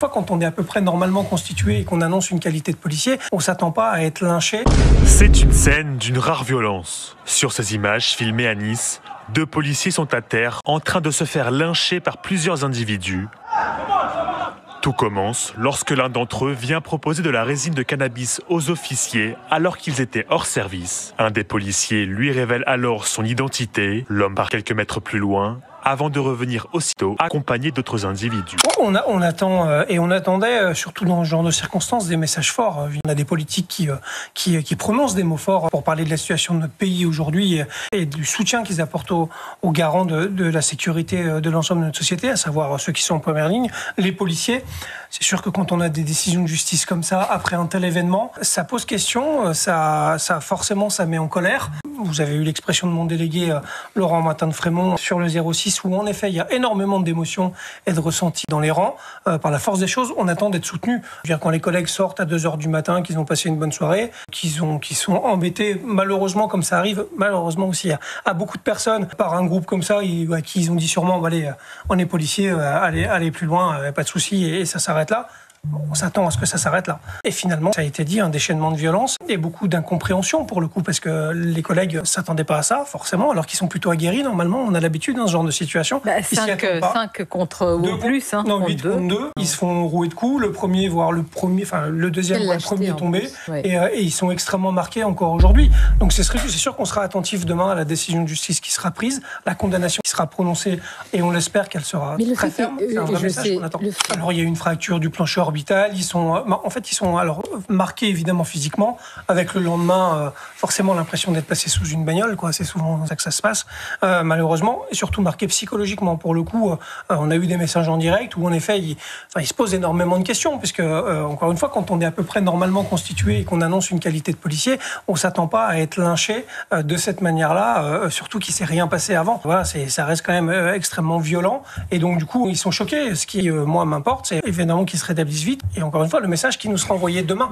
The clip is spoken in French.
Quand on est à peu près normalement constitué et qu'on annonce une qualité de policier, on ne s'attend pas à être lynché. C'est une scène d'une rare violence. Sur ces images filmées à Nice, 2 policiers sont à terre en train de se faire lyncher par plusieurs individus. Tout commence lorsque l'un d'entre eux vient proposer de la résine de cannabis aux officiers alors qu'ils étaient hors service. Un des policiers lui révèle alors son identité. L'homme part quelques mètres plus loin avant de revenir aussitôt accompagné d'autres individus. On attend et on attendait, surtout dans ce genre de circonstances, des messages forts. On a des politiques qui prononcent des mots forts pour parler de la situation de notre pays aujourd'hui et du soutien qu'ils apportent aux garants de la sécurité de l'ensemble de notre société, à savoir ceux qui sont en première ligne, les policiers. C'est sûr que quand on a des décisions de justice comme ça, après un tel événement, ça pose question, ça met en colère. Vous avez eu l'expression de mon délégué Laurent Martin-de-Frémont sur le 06 où en effet il y a énormément d'émotions et de ressentis dans les rangs. Par la force des choses, on attend d'être soutenu. Quand les collègues sortent à 2h du matin, qu'ils ont passé une bonne soirée, qu'ils sont embêtés, malheureusement comme ça arrive, malheureusement aussi à beaucoup de personnes par un groupe comme ça, à qui ils ont dit sûrement allez, on est policiers, allez plus loin, pas de souci et ça s'arrête là. On s'attend à ce que ça s'arrête là. Et finalement, ça a été dit, un déchaînement de violence et beaucoup d'incompréhension pour le coup, parce que les collègues ne s'attendaient pas à ça, forcément, alors qu'ils sont plutôt aguerris. Normalement, on a l'habitude dans ce genre de situation. 5 contre ou plus. Non, 8 contre 2. Ils se font rouer de coups. Le premier, voire le deuxième, voire le premier est tombé. Ouais. Et ils sont extrêmement marqués encore aujourd'hui. Donc c'est sûr qu'on sera attentif demain à la décision de justice qui sera prise, la condamnation qui sera prononcée, et on l'espère qu'elle sera très ferme. C'est un vrai message qu'on attend. Alors il y a eu une fracture du plancher orbital. Ils sont alors marqués évidemment physiquement, avec le lendemain forcément l'impression d'être passé sous une bagnole, quoi. C'est souvent ça que ça se passe, malheureusement, et surtout marqués psychologiquement. Pour le coup, on a eu des messages en direct où en effet ils se posent énormément de questions, puisque encore une fois, quand on est à peu près normalement constitué et qu'on annonce une qualité de policier, on s'attend pas à être lynché de cette manière-là, surtout qu'il s'est rien passé avant. Voilà, ça reste quand même extrêmement violent, et donc du coup ils sont choqués. Ce qui moi m'importe, c'est évidemment qu'ils se rétablissent vite. Et encore une fois, le message qui nous sera envoyé demain.